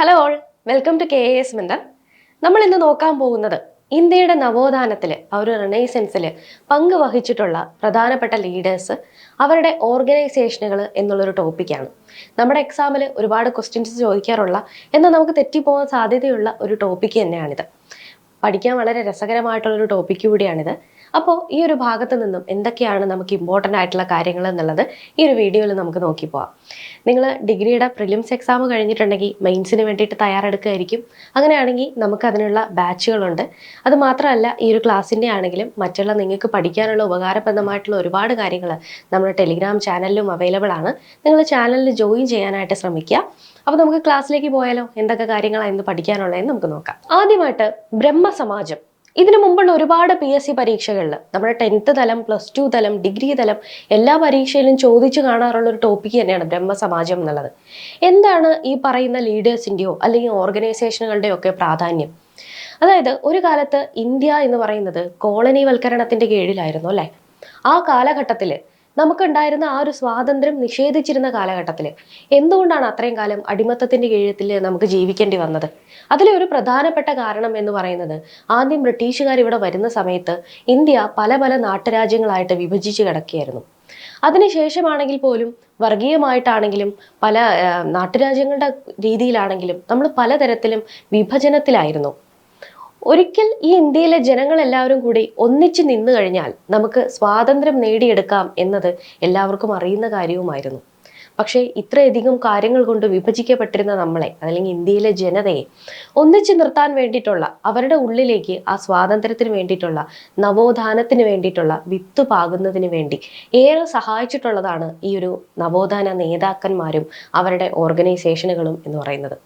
Hello all, welcome to KAS mentor. നമ്മൾ ഇന്ന് നോക്കാൻ പോകുന്നത് ഇന്ത്യയുടെ നവോത്ഥാനത്തിൽ ആ ഒരു റിനൈസൻസിൽ പങ്കുവഹിച്ചിട്ടുള്ള പ്രധാനപ്പെട്ട ലീഡേഴ്സ്, അവരുടെ ഓർഗനൈസേഷനുകൾ എന്നുള്ളൊരു ടോപ്പിക്കാണ്. നമ്മുടെ എക്സാമിൽ ഒരുപാട് ക്വസ്റ്റ്യൻസ് ചോദിക്കാറുള്ള, എന്നാൽ നമുക്ക് തെറ്റിപ്പോകാൻ സാധ്യതയുള്ള ഒരു ടോപ്പിക്ക് തന്നെയാണിത്. പഠിക്കാൻ വളരെ രസകരമായിട്ടുള്ളൊരു ടോപ്പിക്ക് കൂടിയാണിത്. അപ്പോൾ ഈ ഒരു ഭാഗത്ത് നിന്നും എന്തൊക്കെയാണ് നമുക്ക് ഇമ്പോർട്ടൻ്റ് ആയിട്ടുള്ള കാര്യങ്ങൾ എന്നുള്ളത് ഈ ഒരു വീഡിയോയിൽ നമുക്ക് നോക്കി പോവാം. നിങ്ങൾ ഡിഗ്രിയുടെ പ്രിലിംസ് എക്സാം കഴിഞ്ഞിട്ടുണ്ടെങ്കിൽ മെയിൻസിന് വേണ്ടിയിട്ട് തയ്യാറെടുക്കുകയായിരിക്കും. അങ്ങനെയാണെങ്കിൽ നമുക്ക് അതിനുള്ള ബാച്ചുകളുണ്ട്. അത് മാത്രമല്ല, ഈ ഒരു ക്ലാസ്സിൻ്റെ ആണെങ്കിലും മറ്റുള്ള നിങ്ങൾക്ക് പഠിക്കാനുള്ള ഉപകാരപ്രദമായിട്ടുള്ള ഒരുപാട് കാര്യങ്ങൾ നമ്മുടെ ടെലിഗ്രാം ചാനലിലും അവൈലബിൾ ആണ്. നിങ്ങൾ ചാനലിൽ ജോയിൻ ചെയ്യാനായിട്ട് ശ്രമിക്കുക. അപ്പോൾ നമുക്ക് ക്ലാസ്സിലേക്ക് പോയാലോ? എന്തൊക്കെ കാര്യങ്ങളാണ് ഇന്ന് പഠിക്കാനുള്ളതെന്ന് നമുക്ക് നോക്കാം. ആദ്യമായിട്ട് ബ്രഹ്മസമാജം. ഇതിനു മുമ്പുള്ള ഒരുപാട് PSC പരീക്ഷകളിൽ നമ്മുടെ 10th തലം, +2 തലം, ഡിഗ്രി തലം എല്ലാ പരീക്ഷയിലും ചോദിച്ചു കാണാറുള്ള ഒരു ടോപ്പിക്ക് തന്നെയാണ് ബ്രഹ്മസമാജം എന്നുള്ളത്. എന്താണ് ഈ പറയുന്ന ലീഡേഴ്സിൻ്റെയോ അല്ലെങ്കിൽ ഓർഗനൈസേഷനുകളുടെയോ ഒക്കെ പ്രാധാന്യം? അതായത് ഒരു കാലത്ത് ഇന്ത്യ എന്ന് പറയുന്നത് കോളനിവൽക്കരണത്തിന്റെ കീഴിലായിരുന്നു അല്ലേ? ആ കാലഘട്ടത്തിൽ നമുക്കുണ്ടായിരുന്ന ആ ഒരു സ്വാതന്ത്ര്യം നിഷേധിച്ചിരുന്ന കാലഘട്ടത്തിൽ എന്തുകൊണ്ടാണ് അത്രയും കാലം അടിമത്തത്തിന്റെ കീഴത്തിൽ നമുക്ക് ജീവിക്കേണ്ടി വന്നത്? അതിലെ ഒരു പ്രധാനപ്പെട്ട കാരണം എന്ന് പറയുന്നത്, ആദ്യം ബ്രിട്ടീഷുകാർ ഇവിടെ വരുന്ന സമയത്ത് ഇന്ത്യ പല പല നാട്ടുരാജ്യങ്ങളായിട്ട് വിഭജിച്ച് കിടക്കുകയായിരുന്നു. അതിനുശേഷമാണെങ്കിൽ പോലും വർഗീയമായിട്ടാണെങ്കിലും പല നാട്ടുരാജ്യങ്ങളുടെ രീതിയിലാണെങ്കിലും നമ്മൾ പലതരത്തിലും വിഭജനത്തിലായിരുന്നു. ഒരിക്കൽ ഈ ഇന്ത്യയിലെ ജനങ്ങളെല്ലാവരും കൂടി ഒന്നിച്ചു നിന്നു കഴിഞ്ഞാൽ നമുക്ക് സ്വാതന്ത്ര്യം നേടിയെടുക്കാം എന്നത് എല്ലാവർക്കും അറിയുന്ന കാര്യവുമായിരുന്നു. പക്ഷേ ഇത്രയധികം കാര്യങ്ങൾ കൊണ്ട് വിഭജിക്കപ്പെട്ടിരുന്ന നമ്മളെ, അല്ലെങ്കിൽ ഇന്ത്യയിലെ ജനതയെ ഒന്നിച്ചു നിർത്താൻ വേണ്ടിയിട്ടുള്ള, അവരുടെ ഉള്ളിലേക്ക് ആ സ്വാതന്ത്ര്യത്തിന് വേണ്ടിയിട്ടുള്ള, നവോത്ഥാനത്തിന് വേണ്ടിയിട്ടുള്ള വിത്ത് പാകുന്നതിന് വേണ്ടി ഏറെ സഹായിച്ചിട്ടുള്ളതാണ് ഈ ഒരു നവോത്ഥാന നേതാക്കന്മാരും അവരുടെ ഓർഗനൈസേഷനുകളും എന്ന് പറയുന്നത്.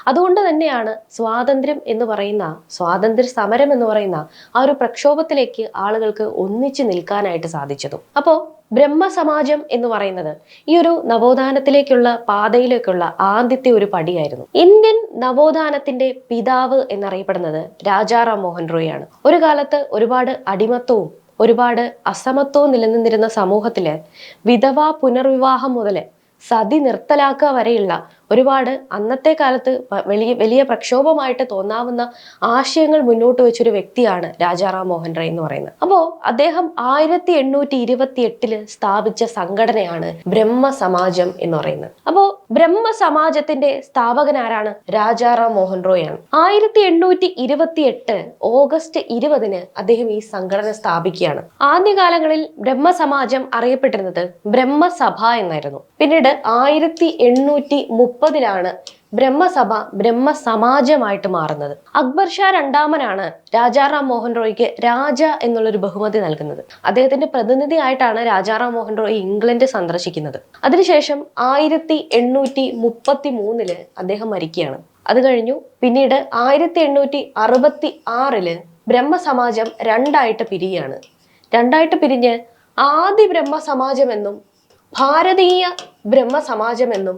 അതുകൊണ്ട് തന്നെയാണ് സ്വാതന്ത്ര്യം എന്ന് പറയുന്ന, സ്വാതന്ത്ര്യ സമരം എന്ന് പറയുന്ന ആ ഒരു പ്രക്ഷോഭത്തിലേക്ക് ആളുകൾക്ക് ഒന്നിച്ചു നിൽക്കാനായിട്ട് സാധിച്ചതും. അപ്പോൾ ബ്രഹ്മസമാജം എന്ന് പറയുന്നത് ഈ ഒരു നവോത്ഥാനത്തിലേക്കുള്ള പാതയിലേക്കുള്ള ആദ്യത്തെ ഒരു പടിയായിരുന്നു. ഇന്ത്യൻ നവോത്ഥാനത്തിന്റെ പിതാവ് എന്നറിയപ്പെടുന്നത് രാജാ റാം മോഹൻ റോയ് ആണ്. ഒരു കാലത്ത് ഒരുപാട് അടിമത്തവും ഒരുപാട് അസമത്വവും നിലനിന്നിരുന്ന സമൂഹത്തില് വിധവാ പുനർവിവാഹം മുതൽ സതി നിർത്തലാക്കുക വരെയുള്ള ഒരുപാട് അന്നത്തെ കാലത്ത് വലിയ പ്രക്ഷോഭമായിട്ട് തോന്നാവുന്ന ആശയങ്ങൾ മുന്നോട്ട് വെച്ചൊരു വ്യക്തിയാണ് രാജാ റാം മോഹൻ റോയ് എന്ന് പറയുന്നത്. അപ്പോൾ അദ്ദേഹം 1828 സ്ഥാപിച്ച സംഘടനയാണ് ബ്രഹ്മസമാജം എന്ന് പറയുന്നത്. അപ്പോൾ ബ്രഹ്മസമാജത്തിന്റെ സ്ഥാപകൻ ആരാണ്? രാജാ റാം മോഹൻ റോയ് ആണ്. 1828 ഓഗസ്റ്റ് 20 അദ്ദേഹം ഈ സംഘടന സ്ഥാപിക്കുകയാണ്. ആദ്യകാലങ്ങളിൽ ബ്രഹ്മസമാജം അറിയപ്പെട്ടിരുന്നത് ബ്രഹ്മസഭ എന്നായിരുന്നു. പിന്നീട് 1830 ബ്രഹ്മസഭ ബ്രഹ്മസമാജമായിട്ട് മാറുന്നത്. അക്ബർ ഷാ രണ്ടാമനാണ് രാജാ റാം മോഹൻ റോയ്ക്ക് രാജ എന്നുള്ളൊരു ബഹുമതി നൽകുന്നത്. അദ്ദേഹത്തിന്റെ പ്രതിനിധിയായിട്ടാണ് രാജാ റാം മോഹൻ റോയ് ഇംഗ്ലണ്ട് സന്ദർശിക്കുന്നത്. അതിനുശേഷം 1833 അദ്ദേഹം മരിക്കുകയാണ്. അത് കഴിഞ്ഞു പിന്നീട് 1866 ബ്രഹ്മസമാജം രണ്ടായിട്ട് പിരിയുകയാണ്. രണ്ടായിട്ട് പിരിഞ്ഞ് ആദി ബ്രഹ്മസമാജം എന്നും ഭാരതീയ ബ്രഹ്മസമാജം എന്നും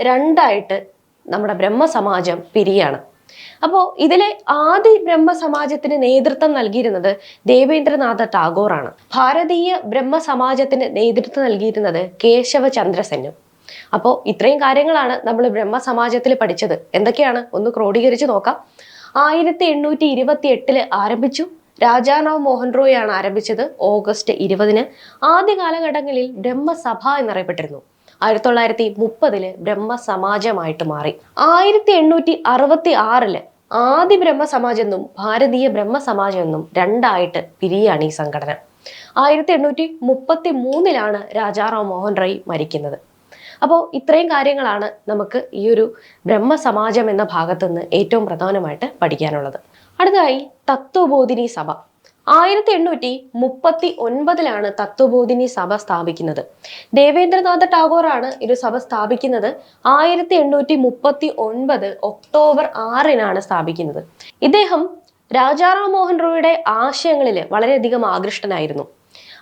രണ്ടായിട്ട് നമ്മുടെ ബ്രഹ്മസമാജം പിരിയാണ്. അപ്പോൾ ഇതിലെ ആദി ബ്രഹ്മസമാജത്തിന് നേതൃത്വം നൽകിയിരുന്നത് ദേവേന്ദ്രനാഥ ടാഗോർ ആണ്. ഭാരതീയ ബ്രഹ്മസമാജത്തിന് നേതൃത്വം നൽകിയിരുന്നത് കേശവ ചന്ദ്ര സെന്നും. അപ്പോൾ ഇത്രയും കാര്യങ്ങളാണ് നമ്മൾ ബ്രഹ്മസമാജത്തിൽ പഠിച്ചത്. എന്തൊക്കെയാണ് ഒന്ന് ക്രോഡീകരിച്ച് നോക്കാം. 1828 ആരംഭിച്ചു. രാജാ റാം മോഹൻ റോയ് ആണ് ആരംഭിച്ചത് ഓഗസ്റ്റ് 20. ആദ്യ കാലഘട്ടങ്ങളിൽ ബ്രഹ്മസഭ എന്നറിയപ്പെട്ടിരുന്നു. 1930 ബ്രഹ്മസമാജമായിട്ട് മാറി. 1866 ആദി ബ്രഹ്മസമാജം എന്നും ഭാരതീയ ബ്രഹ്മസമാജം എന്നും രണ്ടായിട്ട് പിരിയാണ് ഈ സംഘടന. 1833 രാജാ റാം മോഹൻ റോയ് മരിക്കുന്നത്. അപ്പോൾ ഇത്രയും കാര്യങ്ങളാണ് നമുക്ക് ഈ ഒരു ബ്രഹ്മസമാജം എന്ന ഭാഗത്തു നിന്ന് ഏറ്റവും പ്രധാനമായിട്ട് പഠിക്കാനുള്ളത്. അടുത്തതായി തത്വബോധിനി സഭ. 1839 തത്വബോധിനി സഭ സ്ഥാപിക്കുന്നത്. ദേവേന്ദ്രനാഥ ടാഗോർ ആണ് ഒരു സഭ സ്ഥാപിക്കുന്നത്. 1839 ഒക്ടോബർ 6 സ്ഥാപിക്കുന്നത്. ഇദ്ദേഹം രാജാ റാം മോഹൻ റോയുടെ ആശയങ്ങളിൽ വളരെയധികം ആകൃഷ്ടനായിരുന്നു.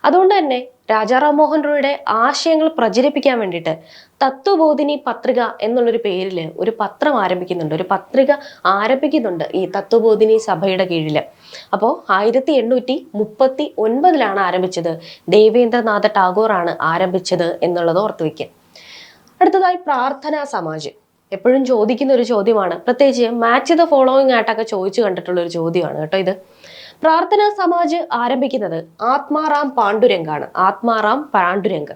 അതുകൊണ്ട് തന്നെ രാജാ റാം മോഹൻ റോയുടെ ആശയങ്ങൾ പ്രചരിപ്പിക്കാൻ വേണ്ടിയിട്ട് തത്വബോധിനി പത്രിക എന്നുള്ളൊരു പേരിൽ ഒരു പത്രം ആരംഭിക്കുന്നുണ്ട്, ഒരു പത്രിക ആരംഭിക്കുന്നുണ്ട് ഈ തത്വബോധിനി സഭയുടെ കീഴിൽ. അപ്പോൾ 1839 ആരംഭിച്ചത്. ദേവേന്ദ്രനാഥ ടാഗോർ ആണ് ആരംഭിച്ചത് എന്നുള്ളത് ഓർത്തു വയ്ക്കുക. അടുത്തതായി പ്രാർത്ഥനാ സമാജ്. എപ്പോഴും ചോദിക്കുന്ന ഒരു ചോദ്യമാണ്, പ്രത്യേകിച്ച് മാച്ച് ദ ഫോളോയിങ് ആയിട്ടൊക്കെ ചോദിച്ചു കണ്ടിട്ടുള്ള ഒരു ചോദ്യമാണ് കേട്ടോ ഇത്. പ്രാർത്ഥനാ സമാജ് ആരംഭിക്കുന്നത് ആത്മാറാം പാണ്ഡുരംഗാണ്. ആത്മാറാം പാണ്ഡുരംഗ്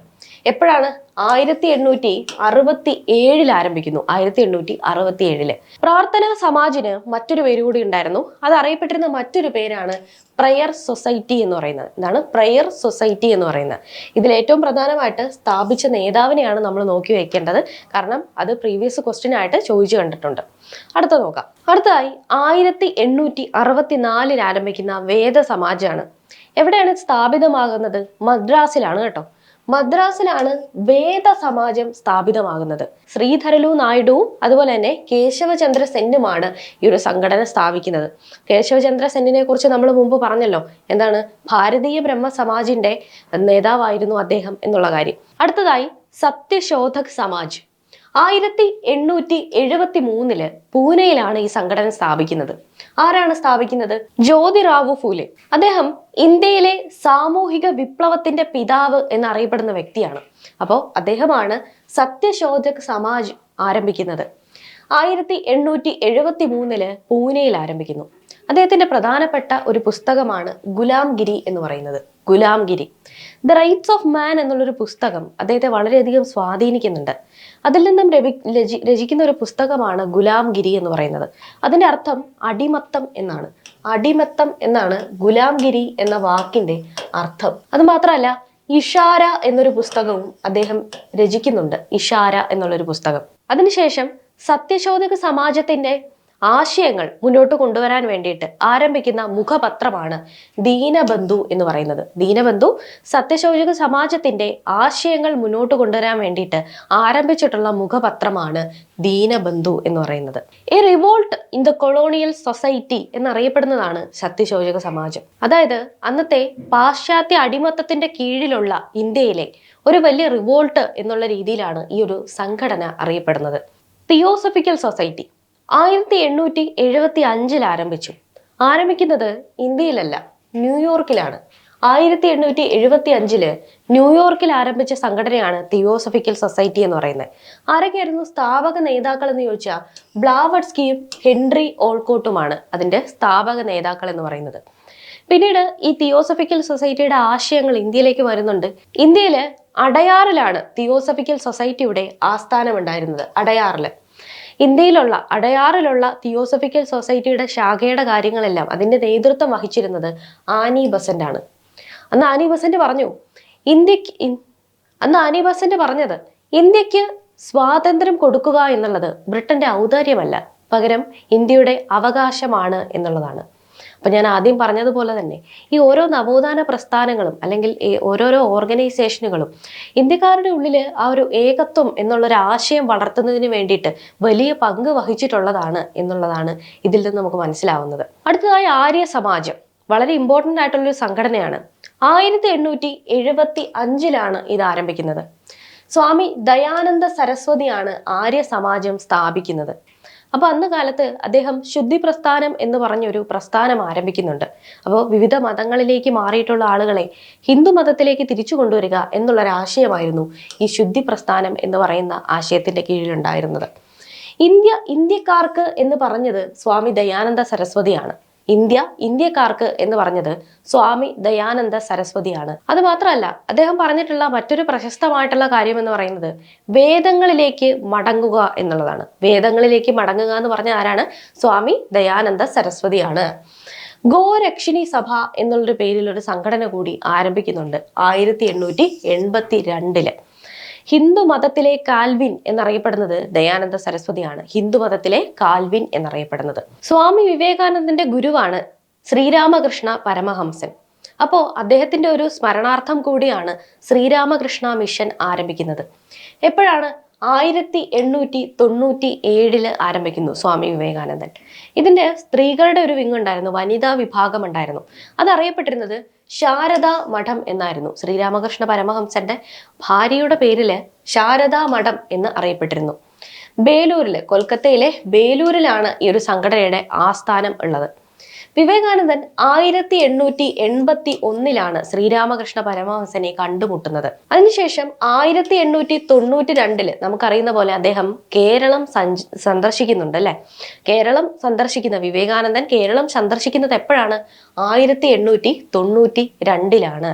എപ്പോഴാണ്? 1867 ആരംഭിക്കുന്നു. 1867. പ്രാർത്ഥനാ സമാജിന് മറ്റൊരു പേര് കൂടി ഉണ്ടായിരുന്നു. അത് അറിയപ്പെട്ടിരുന്ന മറ്റൊരു പേരാണ് പ്രയർ സൊസൈറ്റി എന്ന് പറയുന്നത്. എന്താണ് പ്രയർ സൊസൈറ്റി എന്ന് പറയുന്നത്? ഇതിൽ ഏറ്റവും പ്രധാനമായിട്ട് സ്ഥാപിച്ച നേതാവിനെയാണ് നമ്മൾ നോക്കി വെക്കേണ്ടത്. കാരണം അത് പ്രീവിയസ് ക്വസ്റ്റ്യൻ ആയിട്ട് ചോദിച്ചു കണ്ടിട്ടുണ്ട്. അടുത്ത നോക്കാം. അടുത്തതായി 1864 ആരംഭിക്കുന്ന വേദ സമാജാണ്. എവിടെയാണ് സ്ഥാപിതമാകുന്നത്? മദ്രാസിലാണ് കേട്ടോ. മദ്രാസിലാണ് വേദ സമാജം സ്ഥാപിതമാകുന്നത്. ശ്രീധരലു നായിഡുവും അതുപോലെ തന്നെ കേശവചന്ദ്ര സെന്നുമാണ് ഈ ഒരു സംഘടന സ്ഥാപിക്കുന്നത്. കേശവചന്ദ്ര സെന്നിനെ കുറിച്ച് നമ്മൾ മുമ്പ് പറഞ്ഞല്ലോ. എന്താണ്? ഭാരതീയ ബ്രഹ്മ സമാജിന്റെ നേതാവായിരുന്നു അദ്ദേഹം എന്നുള്ള കാര്യം. അടുത്തതായി സത്യശോധക് സമാജ്. 1873 പൂനെയിലാണ് ഈ സംഘടന സ്ഥാപിക്കുന്നത്. ആരാണ് സ്ഥാപിക്കുന്നത്? ജ്യോതിറാവു ഫൂലെ. അദ്ദേഹം ഇന്ത്യയിലെ സാമൂഹിക വിപ്ലവത്തിന്റെ പിതാവ് എന്നറിയപ്പെടുന്ന വ്യക്തിയാണ്. അപ്പോൾ അദ്ദേഹമാണ് സത്യശോധക് സമാജ് ആരംഭിക്കുന്നത്. 1873 പൂനെയിൽ ആരംഭിക്കുന്നു. അദ്ദേഹത്തിന്റെ പ്രധാനപ്പെട്ട ഒരു പുസ്തകമാണ് ഗുലാംഗിരി എന്ന് പറയുന്നത്. ഗുലാംഗിരി, ദ റൈറ്റ്സ് ഓഫ് മാൻ എന്നുള്ളൊരു പുസ്തകം അദ്ദേഹത്തെ വളരെയധികം സ്വാധീനിക്കുന്നുണ്ട്. അതിൽ നിന്നും രചിക്കുന്ന ഒരു പുസ്തകമാണ് ഗുലാംഗിരി എന്ന് പറയുന്നത്. അതിന്റെ അർത്ഥം അടിമത്തം എന്നാണ്. അടിമത്തം എന്നാണ് ഗുലാംഗിരി എന്ന വാക്കിന്റെ അർത്ഥം. അത് മാത്രമല്ല, ഇഷാര എന്നൊരു പുസ്തകവും അദ്ദേഹം രചിക്കുന്നുണ്ട്. ഇഷാര എന്നുള്ളൊരു പുസ്തകം. അതിനുശേഷം സത്യശോധക സമാജത്തിന്റെ ആശയങ്ങൾ മുന്നോട്ട് കൊണ്ടുവരാൻ വേണ്ടിയിട്ട് ആരംഭിക്കുന്ന മുഖപത്രമാണ് ദീനബന്ധു എന്ന് പറയുന്നത്. ദീനബന്ധു സത്യശോധക സമാജത്തിന്റെ ആശയങ്ങൾ മുന്നോട്ട് കൊണ്ടുവരാൻ വേണ്ടിയിട്ട് ആരംഭിച്ചിട്ടുള്ള മുഖപത്രമാണ് ദീനബന്ധു എന്ന് പറയുന്നത്. A revolt in the colonial society എന്നറിയപ്പെടുന്നതാണ് സത്യശോധക സമാജം. അതായത് അന്നത്തെ പാശ്ചാത്യ അടിമത്തത്തിന്റെ കീഴിലുള്ള ഇന്ത്യയിലെ ഒരു വലിയ റിവോൾട്ട് എന്നുള്ള രീതിയിലാണ് ഈ ഒരു സംഘടന അറിയപ്പെടുന്നത്. തിയോസഫിക്കൽ സൊസൈറ്റി 1875 ആരംഭിക്കുന്നത് ഇന്ത്യയിലല്ല, ന്യൂയോർക്കിലാണ്. 1875 ന്യൂയോർക്കിൽ ആരംഭിച്ച സംഘടനയാണ് തിയോസഫിക്കൽ സൊസൈറ്റി എന്ന് പറയുന്നത്. ആരൊക്കെയായിരുന്നു സ്ഥാപക നേതാക്കൾ എന്ന് ചോദിച്ചാൽ ബ്ലാവട്സ്കിയും ഹെൻറി ഓൾക്കോട്ടുമാണ് അതിന്റെ സ്ഥാപക നേതാക്കൾ എന്ന് പറയുന്നത്. പിന്നീട് ഈ തിയോസഫിക്കൽ സൊസൈറ്റിയുടെ ആശയങ്ങൾ ഇന്ത്യയിലേക്ക് വരുന്നുണ്ട്. ഇന്ത്യയില് അടയാറിലാണ് തിയോസഫിക്കൽ സൊസൈറ്റിയുടെ ആസ്ഥാനം ഉണ്ടായിരുന്നത്. ഇന്ത്യയിലുള്ള അടയാറിലുള്ള തിയോസഫിക്കൽ സൊസൈറ്റിയുടെ ശാഖയുടെ കാര്യങ്ങളെല്ലാം അതിന്റെ നേതൃത്വം വഹിച്ചിരുന്നത് ആനി ബസന്റ് ആണ്. അന്ന് ആനി ബസന്റ് പറഞ്ഞത് ഇന്ത്യക്ക് സ്വാതന്ത്ര്യം കൊടുക്കുക എന്നുള്ളത് ബ്രിട്ടന്റെ ഔദാര്യമല്ല, പകരം ഇന്ത്യയുടെ അവകാശമാണ് എന്നുള്ളതാണ്. അപ്പൊ ഞാൻ ആദ്യം പറഞ്ഞതുപോലെ തന്നെ ഈ ഓരോ നവോത്ഥാന പ്രസ്ഥാനങ്ങളും അല്ലെങ്കിൽ ഓരോരോ ഓർഗനൈസേഷനുകളും ഇന്ത്യക്കാരുടെ ഉള്ളില് ആ ഒരു ഏകത്വം എന്നുള്ളൊരു ആശയം വളർത്തുന്നതിന് വേണ്ടിയിട്ട് വലിയ പങ്ക് വഹിച്ചിട്ടുള്ളതാണ് എന്നുള്ളതാണ് ഇതിൽ നിന്ന് നമുക്ക് മനസ്സിലാവുന്നത്. അടുത്തതായി ആര്യ സമാജം, വളരെ ഇമ്പോർട്ടൻ്റ് ആയിട്ടുള്ളൊരു സംഘടനയാണ്. 1875 ഇത് ആരംഭിക്കുന്നത്. സ്വാമി ദയാനന്ദ സരസ്വതിയാണ് ആര്യ സമാജം സ്ഥാപിക്കുന്നത്. അപ്പൊ അന്ന് കാലത്ത് അദ്ദേഹം ശുദ്ധി പ്രസ്ഥാനം എന്ന് പറഞ്ഞൊരു പ്രസ്ഥാനം ആരംഭിക്കുന്നുണ്ട്. അപ്പോൾ വിവിധ മതങ്ങളിലേക്ക് മാറിയിട്ടുള്ള ആളുകളെ ഹിന്ദു മതത്തിലേക്ക് തിരിച്ചു കൊണ്ടുവരിക എന്നുള്ളൊരാശയമായിരുന്നു ഈ ശുദ്ധി പ്രസ്ഥാനം എന്ന് പറയുന്ന ആശയത്തിന്റെ കീഴിലുണ്ടായിരുന്നത്. ഇന്ത്യക്കാർക്ക് എന്ന് പറഞ്ഞത് സ്വാമി ദയാനന്ദ സരസ്വതിയാണ്. ഇന്ത്യക്കാർക്ക് എന്ന് പറഞ്ഞത് സ്വാമി ദയാനന്ദ സരസ്വതിയാണ്. അത് മാത്രമല്ല, അദ്ദേഹം പറഞ്ഞിട്ടുള്ള മറ്റൊരു പ്രശസ്തമായിട്ടുള്ള കാര്യം എന്ന് പറയുന്നത് വേദങ്ങളിലേക്ക് മടങ്ങുക എന്നുള്ളതാണ്. വേദങ്ങളിലേക്ക് മടങ്ങുക എന്ന് പറഞ്ഞ ആരാണ്? സ്വാമി ദയാനന്ദ സരസ്വതിയാണ്. ഗോരക്ഷിണി സഭ എന്നുള്ളൊരു പേരിൽ ഒരു സംഘടന കൂടി ആരംഭിക്കുന്നുണ്ട് 1882. ഹിന്ദു മതത്തിലെ കാൽവിൻ എന്നറിയപ്പെടുന്നത് ദയാനന്ദ സരസ്വതിയാണ്. ഹിന്ദു മതത്തിലെ കാൽവിൻ എന്നറിയപ്പെടുന്നത്. സ്വാമി വിവേകാനന്ദന്റെ ഗുരുവാണ് ശ്രീരാമകൃഷ്ണ പരമഹംസൻ. അപ്പോൾ അദ്ദേഹത്തിന്റെ ഒരു സ്മരണാർത്ഥം കൂടിയാണ് ശ്രീരാമകൃഷ്ണ മിഷൻ ആരംഭിക്കുന്നത്. എപ്പോഴാണ്? 1897 ആരംഭിക്കുന്നു സ്വാമി വിവേകാനന്ദൻ. ഇതിന്റെ സ്ത്രീകളുടെ ഒരു വിങ് ഉണ്ടായിരുന്നു, വനിതാ വിഭാഗം ഉണ്ടായിരുന്നു. അതറിയപ്പെട്ടിരുന്നത് ശാരദാ മഠം എന്നായിരുന്നു. ശ്രീരാമകൃഷ്ണ പരമഹംസന്റെ ഭാര്യയുടെ പേരില് ശാരദാ മഠം എന്ന് അറിയപ്പെട്ടിരുന്നു. കൊൽക്കത്തയിലെ ബേലൂരിലാണ് ഈ ഒരു സംഘടനയുടെ ആസ്ഥാനം ഉള്ളത്. വിവേകാനന്ദൻ 1881 ശ്രീരാമകൃഷ്ണ പരമഹംസനെ കണ്ടുമുട്ടുന്നത്. അതിനുശേഷം 1892 നമുക്കറിയുന്ന പോലെ അദ്ദേഹം കേരളം സന്ദർശിക്കുന്നുണ്ട് അല്ലെ. കേരളം സന്ദർശിക്കുന്ന വിവേകാനന്ദൻ കേരളം സന്ദർശിക്കുന്നത് എപ്പോഴാണ്? 1892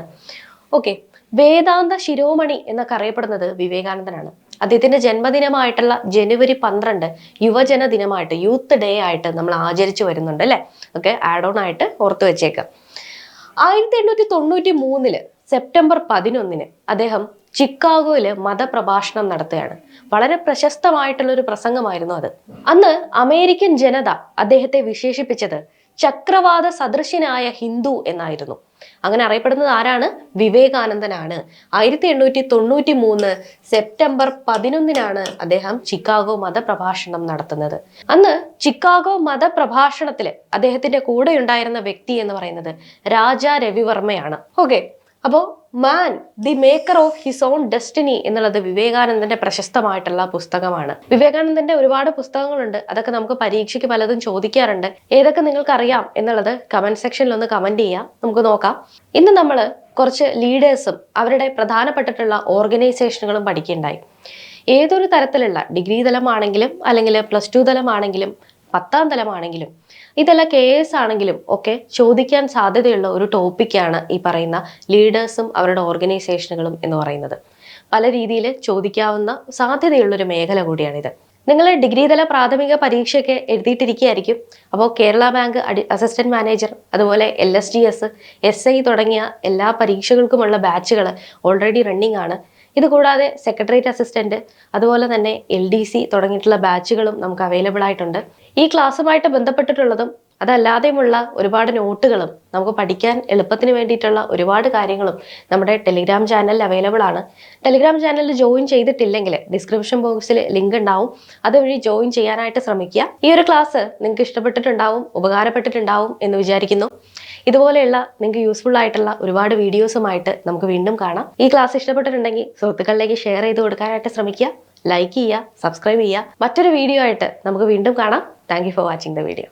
ഓക്കെ. വേദാന്ത ശിരോമണി എന്നൊക്കെ അറിയപ്പെടുന്നത് വിവേകാനന്ദനാണ്. അദ്ദേഹത്തിന്റെ ജന്മദിനമായിട്ടുള്ള ജനുവരി 12 യുവജന ദിനമായിട്ട്, യൂത്ത് ഡേ ആയിട്ട് നമ്മൾ ആചരിച്ചു വരുന്നുണ്ട് അല്ലെ. ഒക്കെ ആഡ് ഓൺ ആയിട്ട് ഓർത്തു വെച്ചേക്കാം. 1893 സെപ്റ്റംബർ 11 അദ്ദേഹം ചിക്കാഗോയില് മതപ്രഭാഷണം നടത്തുകയാണ്. വളരെ പ്രശസ്തമായിട്ടുള്ള ഒരു പ്രസംഗമായിരുന്നു അത്. അന്ന് അമേരിക്കൻ ജനത അദ്ദേഹത്തെ വിശേഷിപ്പിച്ചത് ചക്രവാത സദൃശ്യനായ ഹിന്ദു എന്നായിരുന്നു. അങ്ങനെ അറിയപ്പെടുന്നത് ആരാണ്? വിവേകാനന്ദനാണ്. 1893 സെപ്റ്റംബർ 11 അദ്ദേഹം ചിക്കാഗോ മതപ്രഭാഷണം നടത്തുന്നത്. അന്ന് ചിക്കാഗോ മതപ്രഭാഷണത്തില് അദ്ദേഹത്തിന്റെ കൂടെ ഉണ്ടായിരുന്ന വ്യക്തി എന്ന് പറയുന്നത് രാജാ രവിവർമ്മയാണ്. ഓക്കെ. അപ്പോൾ മാൻ the maker of his own destiny എന്നുള്ളത് വിവേകാനന്ദന്റെ പ്രശസ്തമായിട്ടുള്ള പുസ്തകമാണ്. വിവേകാനന്ദന്റെ ഒരുപാട് പുസ്തകങ്ങളുണ്ട്. അതൊക്കെ നമുക്ക് പരീക്ഷയ്ക്ക് പലതും ചോദിക്കാറുണ്ട്. ഏതൊക്കെ നിങ്ങൾക്ക് അറിയാം എന്നുള്ളത് കമന്റ് സെക്ഷനിൽ ഒന്ന് കമന്റ് ചെയ്യാം, നമുക്ക് നോക്കാം. ഇന്ന് നമ്മൾ കുറച്ച് ലീഡേഴ്സും അവരുടെ പ്രധാനപ്പെട്ടിട്ടുള്ള ഓർഗനൈസേഷനുകളും പഠിക്കുകയുണ്ടായി. ഏതൊരു തരത്തിലുള്ള ഡിഗ്രി തലമാണെങ്കിലും അല്ലെങ്കിൽ +2 തലമാണെങ്കിലും 10ാം തലമാണെങ്കിലും ഇതെല്ലാം KS ആണെങ്കിലും ഒക്കെ ചോദിക്കാൻ സാധ്യതയുള്ള ഒരു ടോപ്പിക്കാണ് ഈ പറയുന്ന ലീഡേഴ്സും അവരുടെ ഓർഗനൈസേഷനുകളും എന്ന് പറയുന്നത്. പല രീതിയിൽ ചോദിക്കാവുന്ന സാധ്യതയുള്ളൊരു മേഖല കൂടിയാണിത്. നിങ്ങൾ ഡിഗ്രി തല പ്രാഥമിക പരീക്ഷയൊക്കെ എഴുതിയിട്ടിരിക്കുകയായിരിക്കും. അപ്പോൾ കേരള ബാങ്ക് അസിസ്റ്റന്റ് മാനേജർ, അതുപോലെ LSDS, SI തുടങ്ങിയ എല്ലാ പരീക്ഷകൾക്കുമുള്ള ബാച്ചുകൾ ഓൾറെഡി റണ്ണിങ് ആണ്. ഇതുകൂടാതെ സെക്രട്ടേറിയറ്റ് അസിസ്റ്റന്റ്, അതുപോലെ തന്നെ LDC തുടങ്ങിയിട്ടുള്ള ബാച്ചുകളും നമുക്ക് അവൈലബിൾ ആയിട്ടുണ്ട്. ഈ ക്ലാസ്സുമായിട്ട് ബന്ധപ്പെട്ടിട്ടുള്ളതും അതല്ലാതെയുമുള്ള ഒരുപാട് നോട്ടുകളും നമുക്ക് പഠിക്കാൻ എളുപ്പത്തിന് വേണ്ടിയിട്ടുള്ള ഒരുപാട് കാര്യങ്ങളും നമ്മുടെ ടെലിഗ്രാം ചാനലിൽ അവൈലബിൾ ആണ്. ടെലിഗ്രാം ചാനലിൽ ജോയിൻ ചെയ്തിട്ടില്ലെങ്കിൽ ഡിസ്ക്രിപ്ഷൻ ബോക്സിൽ ലിങ്ക് ഉണ്ടാവും, അതുവഴി ജോയിൻ ചെയ്യാനായിട്ട് ശ്രമിക്കുക. ഈ ഒരു ക്ലാസ് നിങ്ങൾക്ക് ഇഷ്ടപ്പെട്ടിട്ടുണ്ടാവും, ഉപകാരപ്പെട്ടിട്ടുണ്ടാവും എന്ന് വിചാരിക്കുന്നു. ഇതുപോലെയുള്ള നിങ്ങൾക്ക് യൂസ്ഫുൾ ആയിട്ടുള്ള ഒരുപാട് വീഡിയോസുമായിട്ട് നമുക്ക് വീണ്ടും കാണാം. ഈ ക്ലാസ് ഇഷ്ടപ്പെട്ടിട്ടുണ്ടെങ്കിൽ സുഹൃത്തുക്കളിലേക്ക് ഷെയർ ചെയ്ത് കൊടുക്കാനായിട്ട് ശ്രമിക്കുക. ലൈക്ക് ചെയ്യുക, സബ്സ്ക്രൈബ് ചെയ്യുക. മറ്റൊരു വീഡിയോ ആയിട്ട് നമുക്ക് വീണ്ടും കാണാം. Thank you for watching the video.